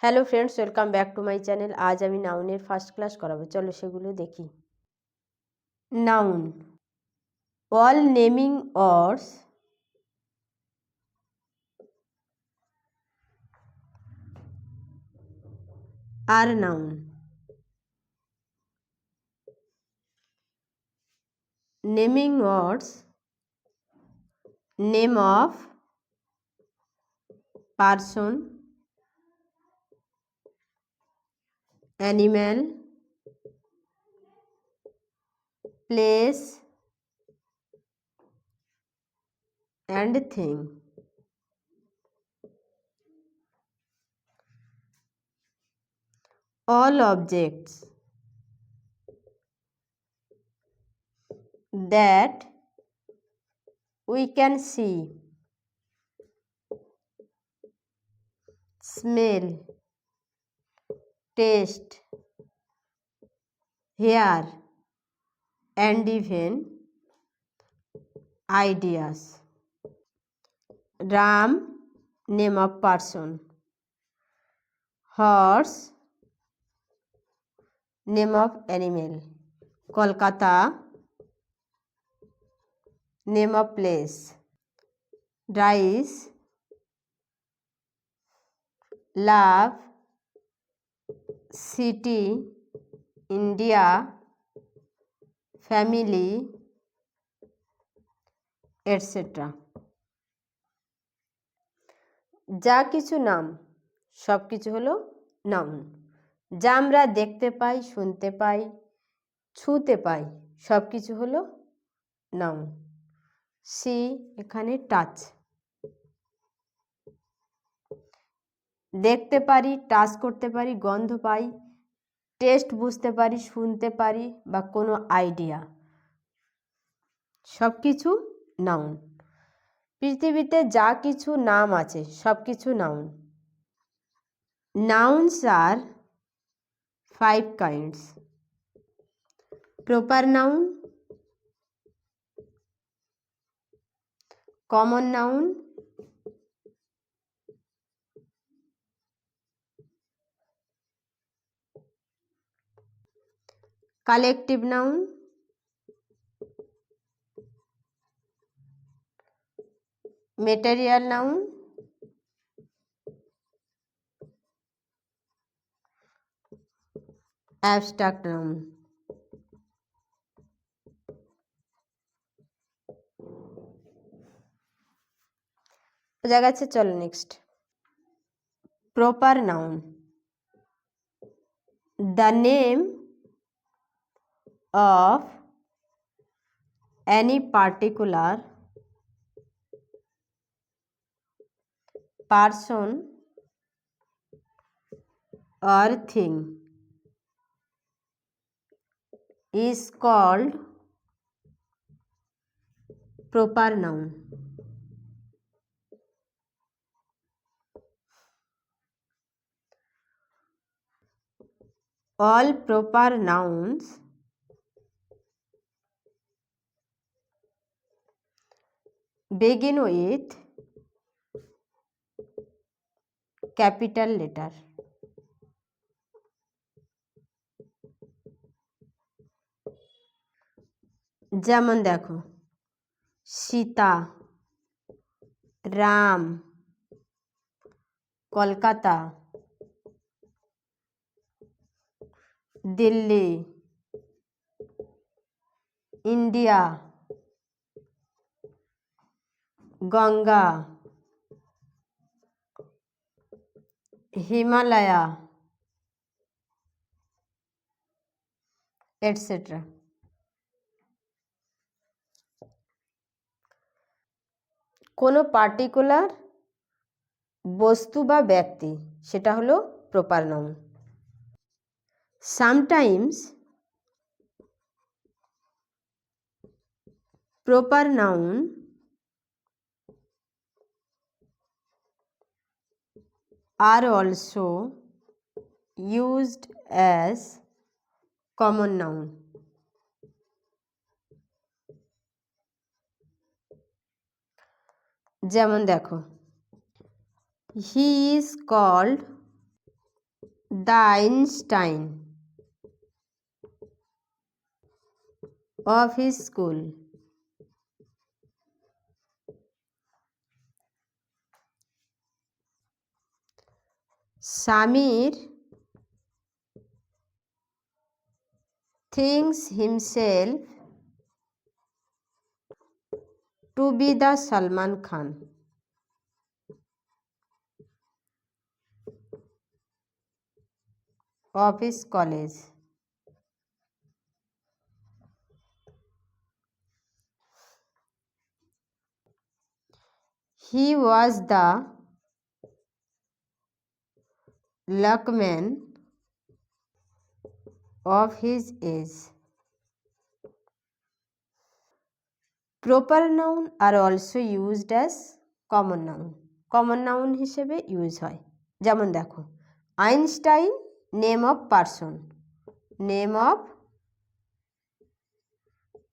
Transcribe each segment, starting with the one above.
Hello friends, welcome back to my channel. আজ আমি নাউনের ফার্স্ট ক্লাস করাবো। চলো সেগুলো দেখি। নাউন, অল নেমিং অর্ডস আর noun. Naming words, name of person, animal, place and thing. All objects that we can see, smell, taste, hear and even ideas. Ram, name of person. Horse, name of animal. Kolkata, name of place. Rice, love, city, India, family, etc. যা কিছু নাম, সব কিছু হলো noun. যা আমরা দেখতে পাই, শুনতে পাই, ছুঁতে পাই, সব কিছু হলো নাউন। সি, এখানে টাচ। দেখতে পারি, টাচ করতে পারি, গন্ধ পাই, টেস্ট বুঝতে পারি, শুনতে পারি বা কোনো আইডিয়া, সব কিছু নাউন। পৃথিবীতে যা কিছু নাম আছে সব কিছু noun. Nouns are 5 kinds. Proper noun, common noun, collective noun, material noun, abstract noun. বোঝা গেছে? চলো next. Proper noun, the name of any particular person or thing is called proper noun. All proper nouns begin with capital letter. যেমন দেখো, Sita, Ram, Kolkata, Delhi, India, Ganga, Himalaya, etcetera. কোনো particular বস্তু বা ব্যক্তি, সেটা হলো proper noun. Sometimes proper noun are also used as common noun. যেমন দেখো, he is called The Einstein of his school. Samir thinks himself to be the Salman Khan of his college. He was the luckman of his age. Proper noun are also used as common noun. Common noun হিসেবে use হয়। যেমন দেখো, Einstein name of person, name of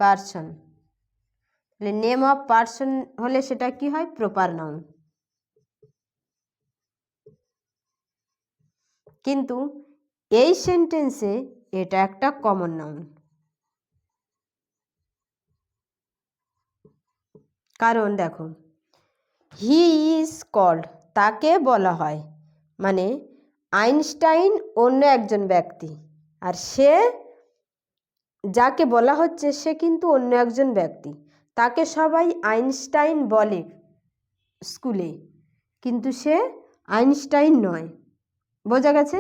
person, তাহলে name of person হলে সেটা কি হয়? Proper noun. কিন্তু এই সেন্টেন্সে এটা একটা কমন নাউন। কারণ দেখো, হি ইজ কল্ড, তাকে বলা হয়, মানে আইনস্টাইন অন্য একজন ব্যক্তি, আর সে যাকে বলা হচ্ছে সে কিন্তু অন্য একজন ব্যক্তি। তাকে সবাই আইনস্টাইন বলে স্কুলে, কিন্তু সে আইনস্টাইন নয়। বোঝা গেছে?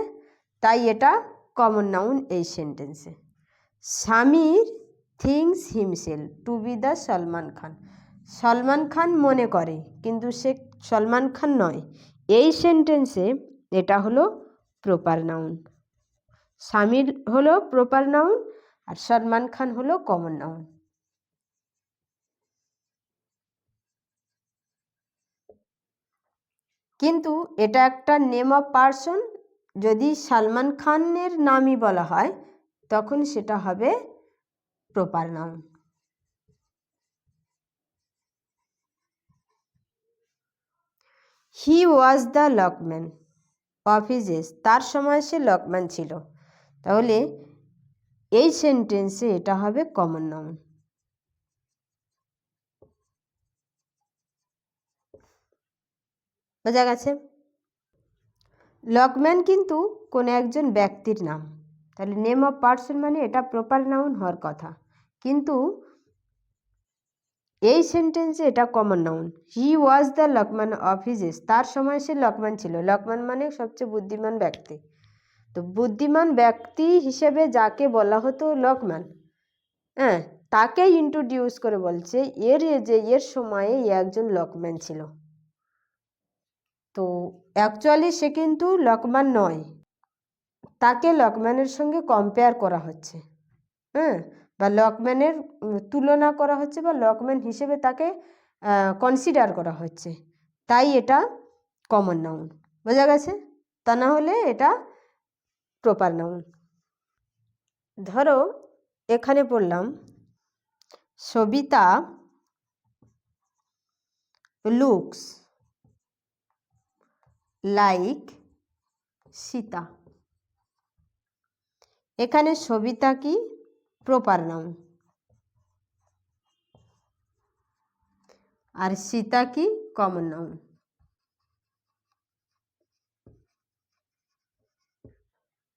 তাই এটা কমন নাউন এই সেন্টেন্সে। Samir thinks himself to be the Salman Khan, Salman Khan মনে করে কিন্তু সে সলমান খান নয়। এই সেন্টেন্সে এটা হলো প্রপার নাউন। সামির হলো প্রপার নাউন আর সলমান খান হলো কমন নাউন। কিন্তু এটা একটা নেম অফ পারসন, যদি সলমান খানের নামই বলা হয় তখন সেটা হবে proper noun. He was the Lokman of his age, তার সময় সে লকম্যান ছিল, তাহলে এই সেন্টেন্সে এটা হবে কমন নাউন। বোঝা গেছে? লকম্যান কিন্তু কোনো একজন ব্যক্তির নাম, তাহলে নেম অফ পারসন মানে এটা প্রপার নাউন হওয়ার কথা, কিন্তু এই সেন্টেন্সে এটা common noun. He was the Lokman of his age, তার সময় সে লকম্যান ছিল। লকম্যান মানে সবচেয়ে বুদ্ধিমান ব্যক্তি, তো বুদ্ধিমান ব্যক্তি হিসেবে যাকে বলা হতো লকম্যান, হ্যাঁ, তাকে ইন্ট্রোডিউস করে বলছে এর সময়ে একজন লকম্যান ছিল। তো অ্যাকচুয়ালি সে কিন্তু লকম্যান নয়, তাকে লকম্যানের সঙ্গে কম্পেয়ার করা হচ্ছে, হ্যাঁ, বা লকম্যানের তুলনা করা হচ্ছে, বা লকম্যান হিসেবে তাকে কনসিডার করা হচ্ছে, তাই এটা কমন নাউন। বোঝা গেছে? তা না হলে এটা প্রপার নাউন। ধরো এখানে পড়লাম, সবিতা লুকস লাইক সীতা। এখানে সবিতা কি? প্রপার নাউন, আর সীতা কি? Common noun.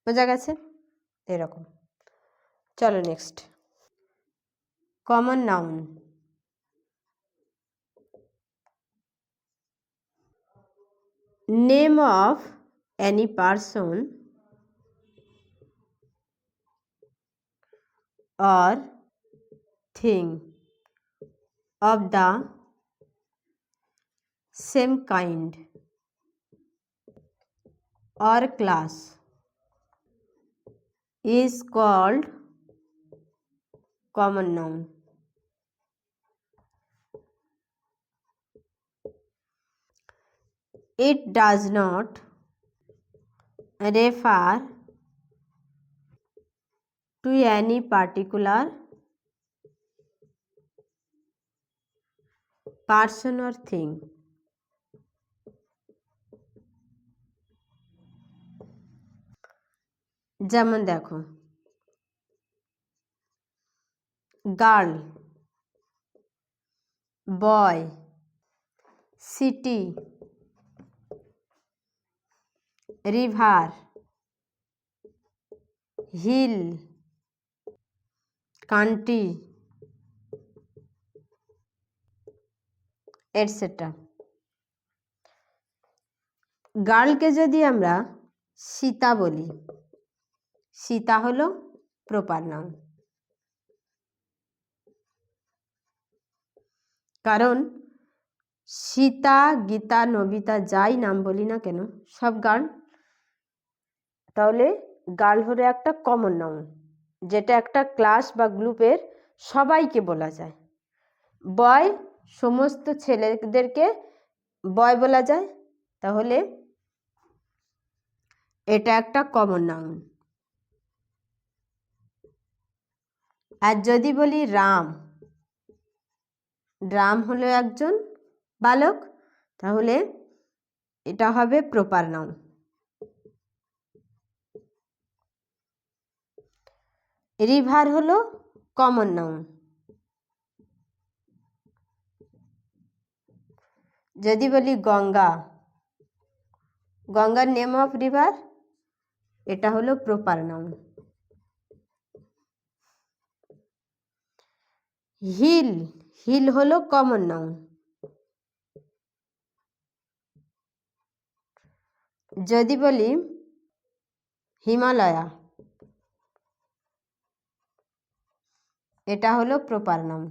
বোঝা গেছে? এরকম। চলো next. Common noun, name of any person or thing of the same kind or class is called common noun. It does not refer to any particular person or thing. যেমন দেখো, girl, boy, city, river, hill, country, etcetera. গার্লকে যদি আমরা সীতা বলি, সীতা হলো proper noun. কারণ Sita, Gita, Nobita যাই নাম বলি না কেন সব গার্ল। তাহলে গার্ল হলো একটা কমন নাউন, যেটা একটা ক্লাস বা গ্রুপের সবাইকে বলা যায়। বয়, সমস্ত ছেলেদেরকে বয় বলা যায়, তাহলে এটা একটা কমন নাউন। আর যদি বলি রাম, রাম হলো একজন বালক, তাহলে এটা হবে প্রপার নাউন। রিভার হলো কমন নাউন। যদি বলি গঙ্গা, গঙ্গার নেম অফ রিভার, এটা হলো প্রপার নাউন। হিল, হিল হলো কমন নাউন। যদি বলি হিমালয়া, এটা হলো proper noun.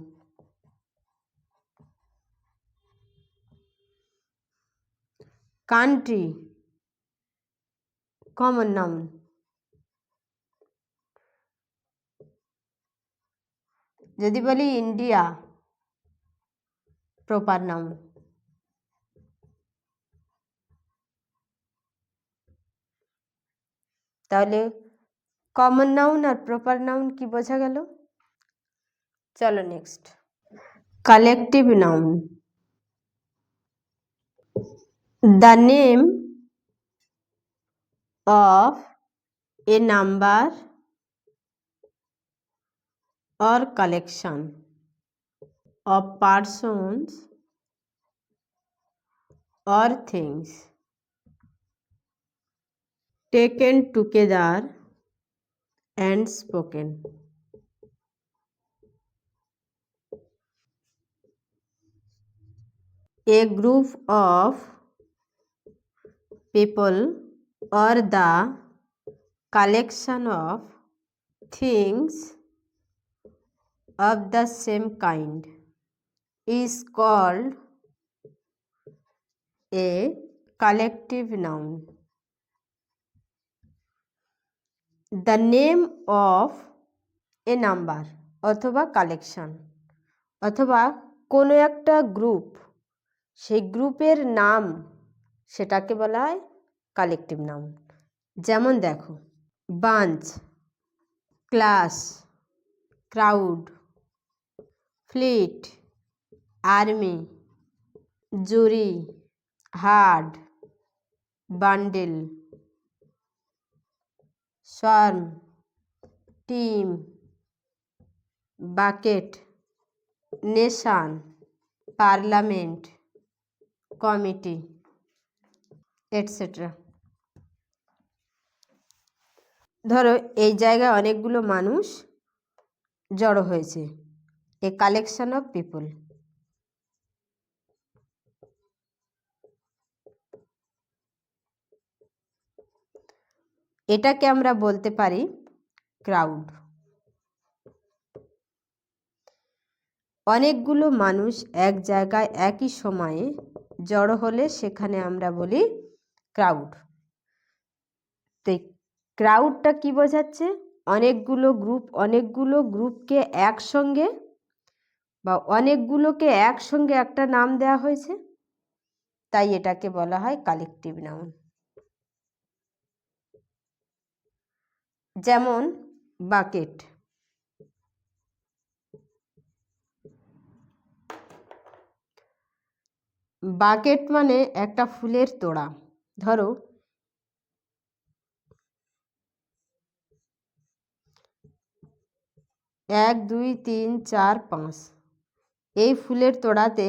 Country, common noun. যদি বলি ইন্ডিয়া, প্রপার নাউন। তাহলে কমন নাউন আর প্রপার নাউন কি বোঝা গেল? চলো next, collective noun. The name of a number or collection of persons or things taken together and spoken. A group of people or the collection of things of the same kind is called a collective noun. The name of a number অথবা collection অথবা কোনো একটা group, সেই গ্রুপের নাম, সেটাকে বলা হয় কালেকটিভ নাউন। যেমন দেখো, bunch, class, crowd, fleet, army, jury, herd, bundle, swarm, team, bucket, nation, parliament, committee, etcetera. ধরো এই জায়গায় অনেকগুলো মানুষ জড়ো হয়েছে, এ কালেকশন অফ পিপল। এটাকে আমরা বলতে পারি ক্রাউড। অনেকগুলো মানুষ এক জায়গায় একই সময়ে জড়ো হলে সেখানে আমরা বলি ক্রাউড। তো ক্রাউডটা কি বোঝাচ্ছে? অনেকগুলো গ্রুপকে একসঙ্গে বা অনেকগুলোকে একসঙ্গে একটা নাম দেওয়া হয়েছে, তাই এটাকে বলা হয় কালেকটিভ নাউন। যেমন বাকেট, বাকেট মানে একটা ফুলের তোড়া। ধরো 1 2 3 4 5 এই ফুলের তোড়াতে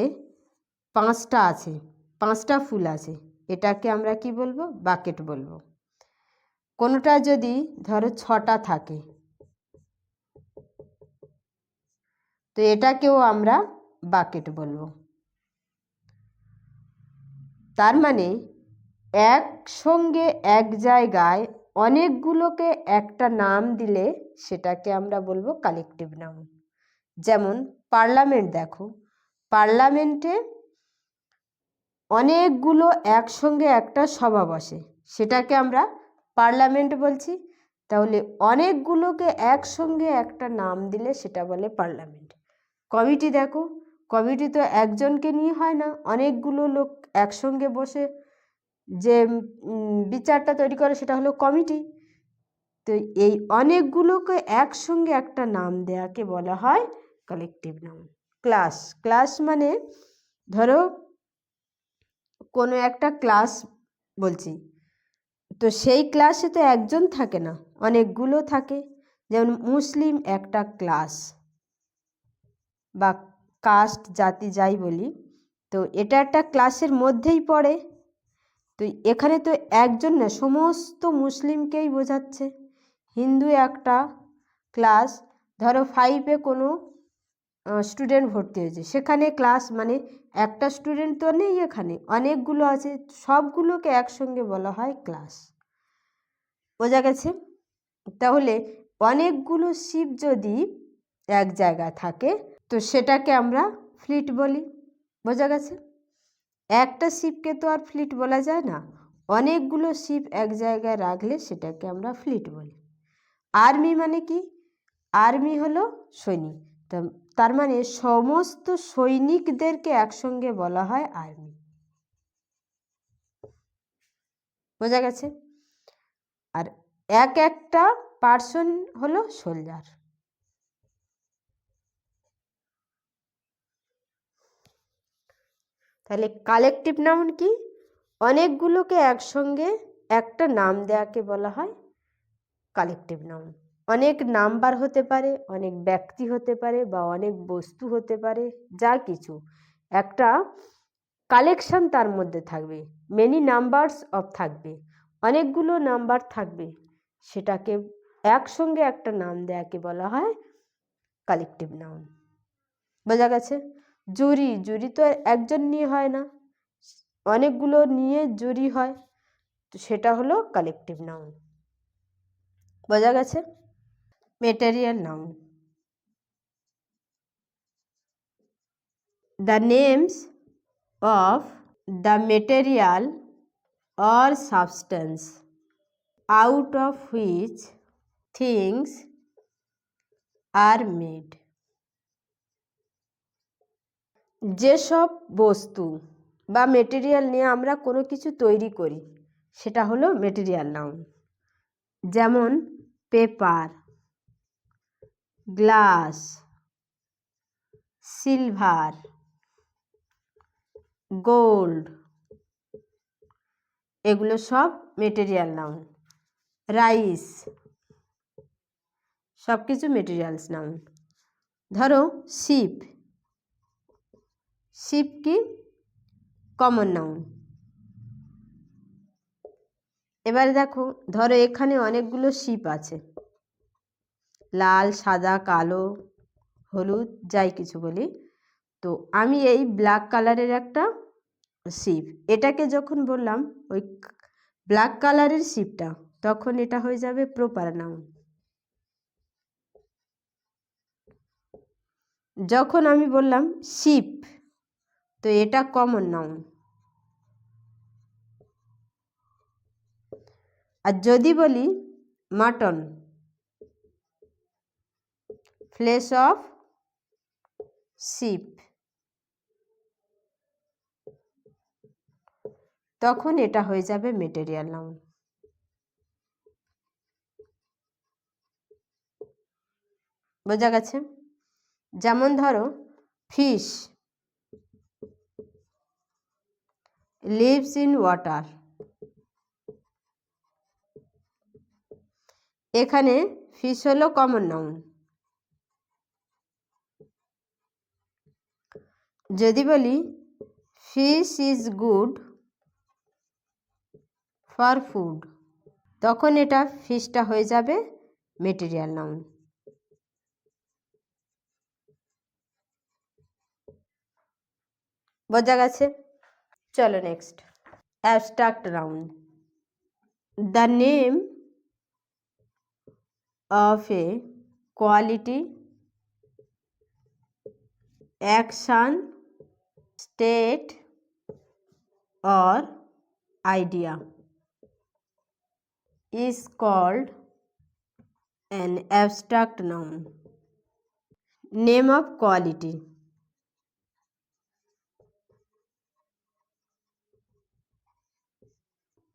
5টা আছে, 5টা ফুল আছে, এটাকে আমরা কি বলবো? বাকেট বলবো। কোনোটা যদি ধরো 6টা থাকে তো এটাকেও আমরা বাকেট বলবো। তার মানে একসঙ্গে এক জায়গায় অনেকগুলোকে একটা নাম দিলে সেটাকে আমরা বলবো কালেকটিভ নাউন। যেমন পার্লামেন্ট, দেখো পার্লামেন্টে অনেকগুলো একসঙ্গে একটা সভা বসে, সেটাকে আমরা পার্লামেন্ট বলছি। তাহলে অনেকগুলোকে একসঙ্গে একটা নাম দিলে সেটা বলে পার্লামেন্ট। কমিটি, দেখো কমিটি তো একজনকে নিয়ে হয় না, অনেকগুলো লোক একসঙ্গে বসে যে বিচারটা তৈরি করে সেটা হলো কমিটি। তো এই অনেকগুলোকে একসঙ্গে একটা নাম দেয়াকে বলা হয় কালেকটিভ নাউন। ক্লাস, ক্লাস মানে ধরো কোনো একটা ক্লাস বলছি, তো সেই ক্লাসে তো একজন থাকে না, অনেকগুলো থাকে। যেমন মুসলিম একটা ক্লাস বা কাস্ট, জাতি যাই বলি, তো এটা একটা ক্লাসের মধ্যেই পড়ে। তো এখানে তো একজন না, সমস্ত মুসলিমকেই বোঝাচ্ছে। হিন্দু একটা ক্লাস, ধরো 5-এ কোনো স্টুডেন্ট ভর্তি হয়েছে, সেখানে ক্লাস মানে একটা স্টুডেন্ট তো নেই, এখানে অনেকগুলো আছে, সবগুলোকে একসঙ্গে বলা হয় ক্লাস। বোঝা গেছে? তাহলে অনেকগুলো শিপ যদি এক জায়গায় থাকে তো সেটাকে আমরা ফ্লিট বলি। বোঝা গেছে? একটা শিপকে তো আর ফ্লিট বলা যায় না, অনেকগুলো শিপ এক জায়গায় রাখলে সেটাকে আমরা ফ্লিট বলি। আর্মি মানে কি? আর্মি হলো সৈনিক, তার মানে সমস্ত সৈনিকদেরকে একসঙ্গে বলা হয় আর্মি। বোঝা গেছে? আর এক একটা পার্সন হলো সোলজার। তাহলে কালেকটিভ নাউন কি? অনেকগুলোকে একসঙ্গে একটা নাম দেয়াকে বলা হয় কালেকটিভ নাউন। অনেক নাম্বার হতে পারে, অনেক ব্যক্তি হতে পারে, বা অনেক বস্তু হতে পারে, যা কিছু একটা কালেকশন তার মধ্যে থাকবে, মেনি নাম্বারস অফ থাকবে, অনেকগুলো নাম্বার থাকবে, সেটাকে একসঙ্গে একটা নাম দেয়াকে বলা হয় কালেকটিভ নাউন। বোঝা গেছে? জুরি, জুরি তো একজন নিয়ে হয় না, অনেকগুলো নিয়ে জুরি হয়, তো সেটা হলো কালেকটিভ নাউন। বোঝা গেছে? Material noun, the names of the material or substance out of which things are made. যেসব বস্তু বা মেটেরিয়াল নিয়ে আমরা কোনো কিছু তৈরি করি সেটা হলো মেটেরিয়াল নাউন। যেমন পেপার, গ্লাস, সিলভার, গোল্ড, এগুলো সব মেটেরিয়াল নাউন। রাইস, সব কিছু মেটেরিয়ালস নাউন। ধরো শিপ, শিপ কি? Common noun. এবারে দেখো, ধরো এখানে অনেকগুলো শিপ আছে, লাল, সাদা, কালো, হলুদ, যাই কিছু বলি। তো আমি এই ব্ল্যাক কালারের একটা শিপ, এটাকে যখন বললাম ওই ব্ল্যাক কালারের শিপটা, তখন এটা হয়ে যাবে প্রপার নাউন। যখন আমি বললাম শিপ, তো এটা কমন নাউন। আর যদি বলি মাটন, ফ্লেশ অফ শিপ, তখন এটা হয়ে যাবে মেটেরিয়াল নাউন। বোঝা গেছে? যেমন ধরো ফিশ লিভস ইন ওয়াটার, এখানে ফিশ হলো কমন নাউন। যদি বলি fish is good for food, তখন এটা ফিশটা হয়ে যাবে মেটেরিয়াল নাউন। বোঝা গেছে? চলো next, abstract noun. The name of a quality, action, state or idea is called an abstract noun. Name of quality.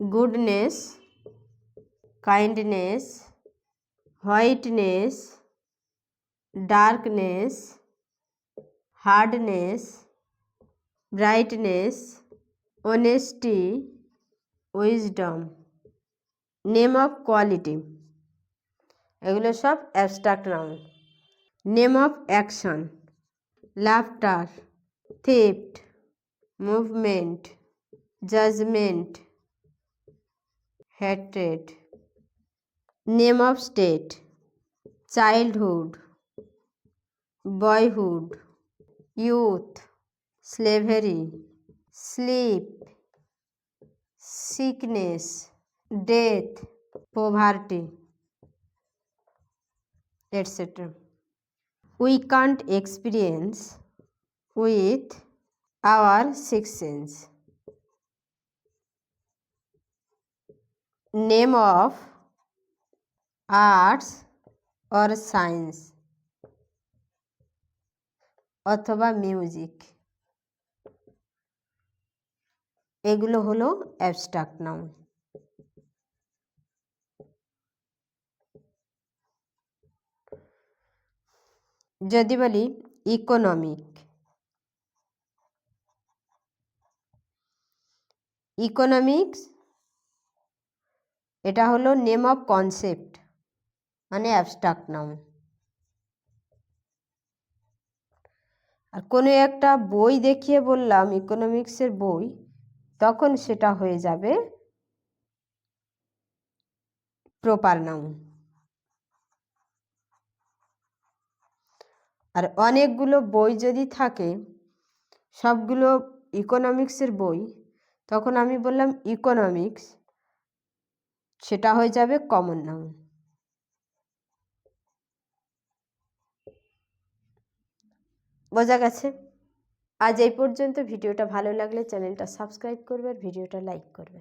Goodness, kindness, whiteness, darkness, hardness, brightness, honesty, wisdom. Name of quality, এগুলো সব abstract noun. Name of action, laughter, theft, movement, judgement, hatred. Name of state, childhood, boyhood, youth, slavery, sleep, sickness, death, poverty, etc. We can't experience with our six sense. Name of arts or science অথবা music, এগুলো হলো abstract noun. যদি বলি economic, economics এটা হলো name of concept, মানে abstract noun. আর কোনো একটা বই দেখিয়ে বললাম ইকোনমিক্সের বই, তখন সেটা হয়ে যাবে প্রপার নাউন। আর অনেকগুলো বই যদি থাকে, সবগুলো ইকোনমিক্সের বই, তখন আমি বললাম ইকোনমিক্স, সেটা হয়ে যাবে কমন নাউন। বোঝা গেছে? আজ এই পর্যন্ত। ভিডিওটা ভালো লাগলে চ্যানেলটা সাবস্ক্রাইব করবে আর ভিডিওটা লাইক করবে।